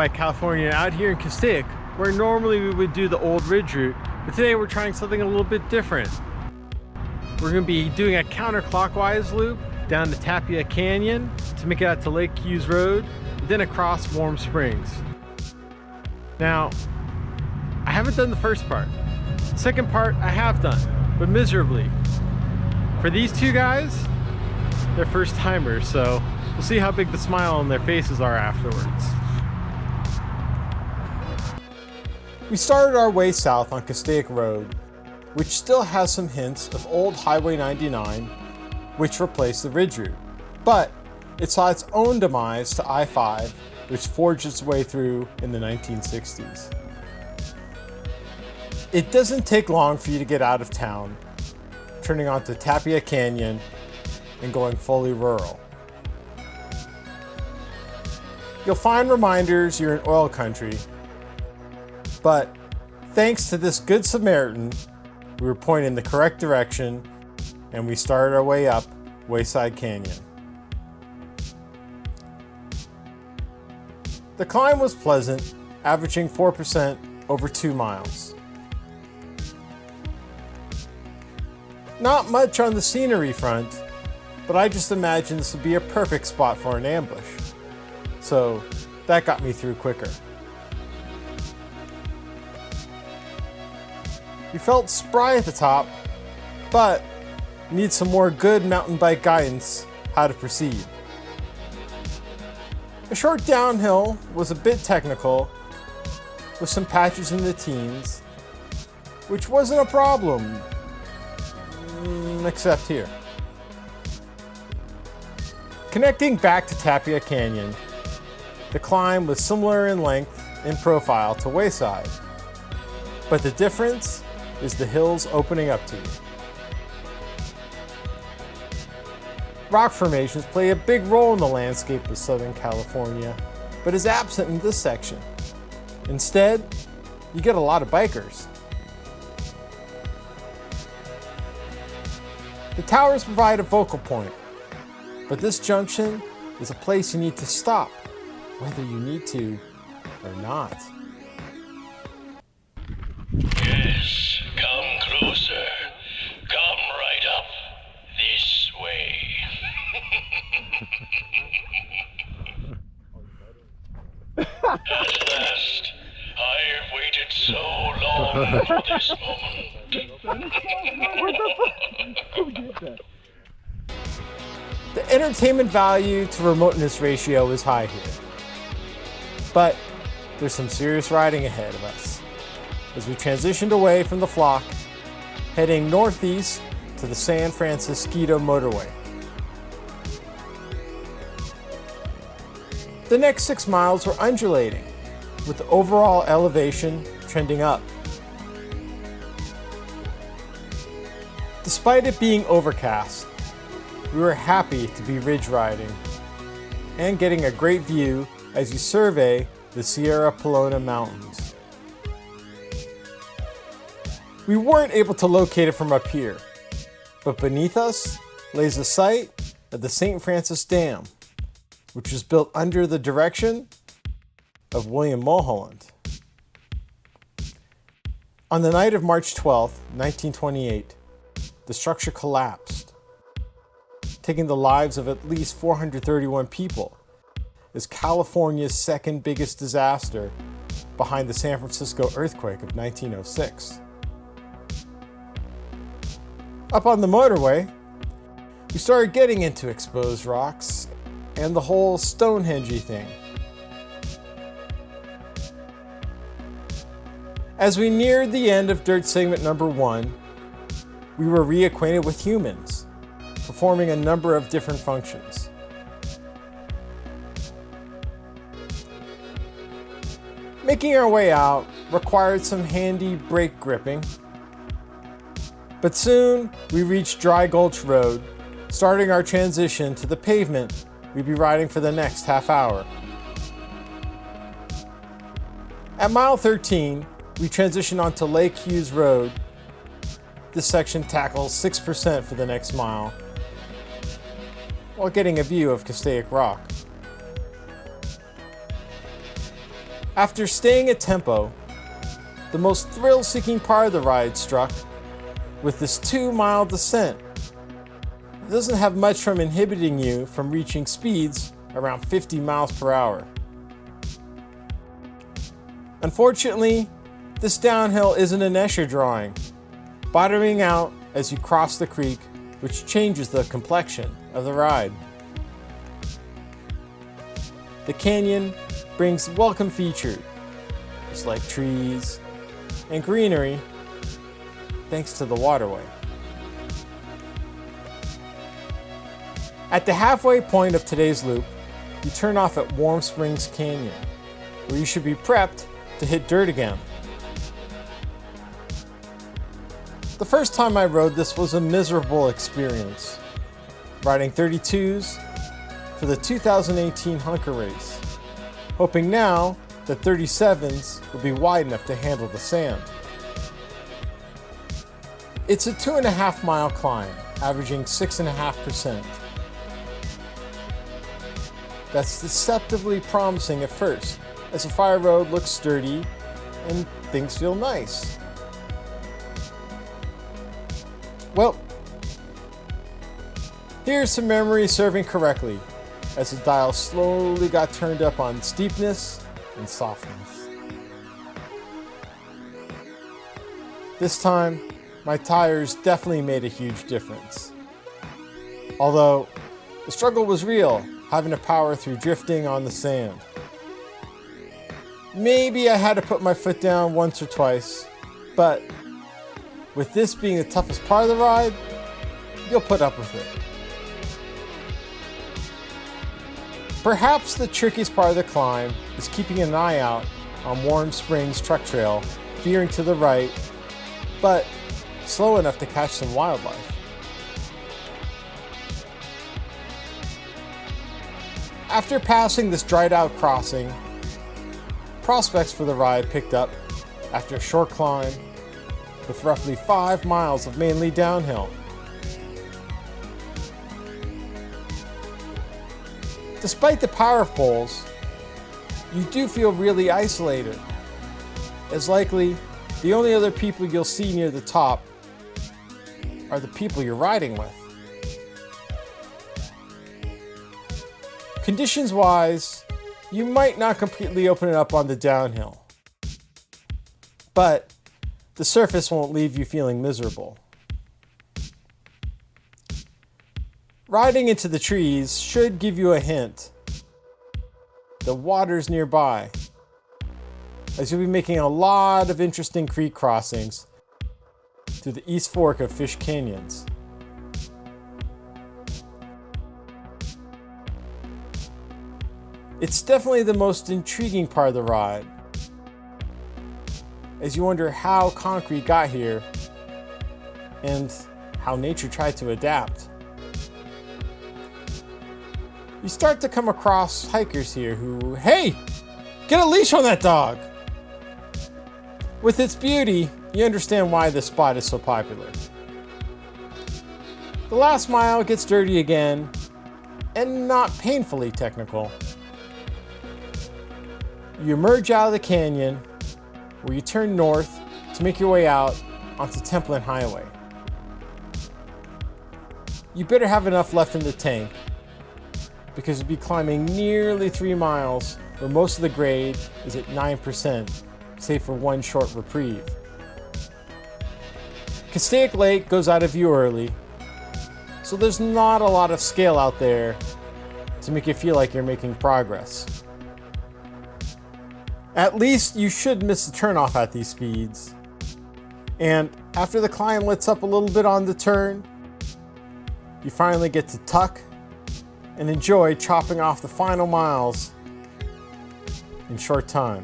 by California out here in Castaic, where normally we would do the old ridge route, but today we're trying something a little bit different. We're going to be doing a counterclockwise loop down to Tapia Canyon to make it out to Lake Hughes Road, then across Warm Springs. Now, I haven't done the first part. Second part I have done, but miserably. For these two guys, they're first timers, so we'll see how big the smile on their faces are afterwards. We started our way south on Castaic Road, which still has some hints of old Highway 99, which replaced the ridge route, but it saw its own demise to I-5, which forged its way through in the 1960s. It doesn't take long for you to get out of town, turning onto Tapia Canyon and going fully rural. You'll find reminders you're in oil country, but thanks to this Good Samaritan, we were pointed in the correct direction and we started our way up Wayside Canyon. The climb was pleasant, averaging 4% over 2 miles. Not much on the scenery front, but I just imagined this would be a perfect spot for an ambush. So that got me through quicker. We felt spry at the top, but need some more good mountain bike guidance how to proceed. A short downhill was a bit technical, with some patches in the teens, which wasn't a problem, except here. Connecting back to Tapia Canyon, the climb was similar in length and profile to Wayside, but the difference is the hills opening up to you. Rock formations play a big role in the landscape of Southern California, but is absent in this section. Instead, you get a lot of bikers. The towers provide a focal point, but this junction is a place you need to stop, whether you need to or not. Yes, come closer. Come right up this way. At last, I've waited so long for this moment. The entertainment value to remoteness ratio is high here, but there's some serious riding ahead of us as we transitioned away from the flock, heading northeast to the San Francisquito Motorway. The next 6 miles were undulating, with the overall elevation trending up. Despite it being overcast, we were happy to be ridge riding and getting a great view as you survey the Sierra Pelona Mountains. We weren't able to locate it from up here, but beneath us lays the site of the St. Francis Dam, which was built under the direction of William Mulholland. On the night of March 12, 1928, the structure collapsed, taking the lives of at least 431 people, as California's second biggest disaster behind the San Francisco earthquake of 1906. Up on the motorway, we started getting into exposed rocks and the whole Stonehenge-y thing. As we neared the end of dirt segment number 1, we were reacquainted with humans, performing a number of different functions. Making our way out required some handy brake gripping, but soon we reached Dry Gulch Road, starting our transition to the pavement we'd be riding for the next half hour. At mile 13, we transition onto Lake Hughes Road. This section tackles 6% for the next mile, while getting a view of Castaic Rock. After staying at tempo, the most thrill-seeking part of the ride struck with this 2-mile descent. It doesn't have much from inhibiting you from reaching speeds around 50 miles per hour. Unfortunately, this downhill isn't an Escher drawing, bottoming out as you cross the creek, which changes the complexion of the ride. The canyon brings welcome features like trees and greenery thanks to the waterway. At the halfway point of today's loop, you turn off at Warm Springs Canyon, where you should be prepped to hit dirt again. The first time I rode this was a miserable experience, riding 32s for the 2018 Hunker race, hoping now that 37s will be wide enough to handle the sand. It's a 2.5 mile climb, averaging 6.5%. That's deceptively promising at first, as the fire road looks sturdy and things feel nice. Well, here's some memory serving correctly, as the dial slowly got turned up on steepness and softness. This time, my tires definitely made a huge difference. Although, the struggle was real, having to power through drifting on the sand. Maybe I had to put my foot down once or twice, but with this being the toughest part of the ride, you'll put up with it. Perhaps the trickiest part of the climb is keeping an eye out on Warm Springs Truck Trail, veering to the right, but slow enough to catch some wildlife. After passing this dried out crossing, prospects for the ride picked up after a short climb with roughly 5 miles of mainly downhill. Despite the power of poles, you do feel really isolated, as likely the only other people you'll see near the top are the people you're riding with. Conditions-wise, you might not completely open it up on the downhill, but the surface won't leave you feeling miserable. Riding into the trees should give you a hint. The water's nearby, as you'll be making a lot of interesting creek crossings through the East Fork of Fish Canyons. It's definitely the most intriguing part of the ride, as you wonder how concrete got here and how nature tried to adapt. You start to come across hikers here who, hey, get a leash on that dog! With its beauty, you understand why this spot is so popular. The last mile gets dirty again, and not painfully technical. You emerge out of the canyon, where you turn north to make your way out onto Templin Highway. You better have enough left in the tank, because you'll be climbing nearly 3 miles where most of the grade is at 9%, save for one short reprieve. Castaic Lake goes out of view early, so there's not a lot of scale out there to make you feel like you're making progress. At least you should miss the turnoff at these speeds. And after the climb lets up a little bit on the turn, you finally get to tuck and enjoy chopping off the final miles in short time.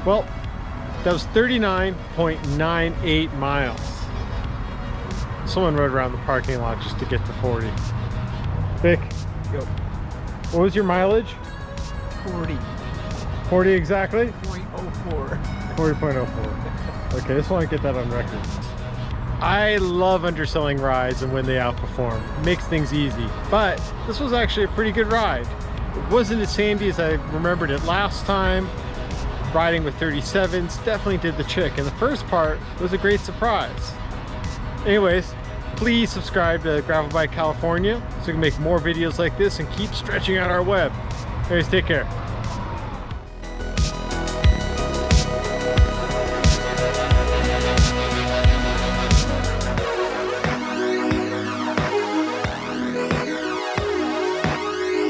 Well, that was 39.98 miles. Someone rode around the parking lot just to get to 40. Vic, Yo, what was your mileage? 40. 40 exactly? 0.04. 40.04. Okay, just want to get that on record. I love underselling rides and when they outperform. It makes things easy. But this was actually a pretty good ride. It wasn't as sandy as I remembered it last time. Riding with 37s definitely did the trick, and the first part was a great surprise. Anyways, please subscribe to Gravel Bike California so we can make more videos like this and keep stretching out our web. Anyways, take care.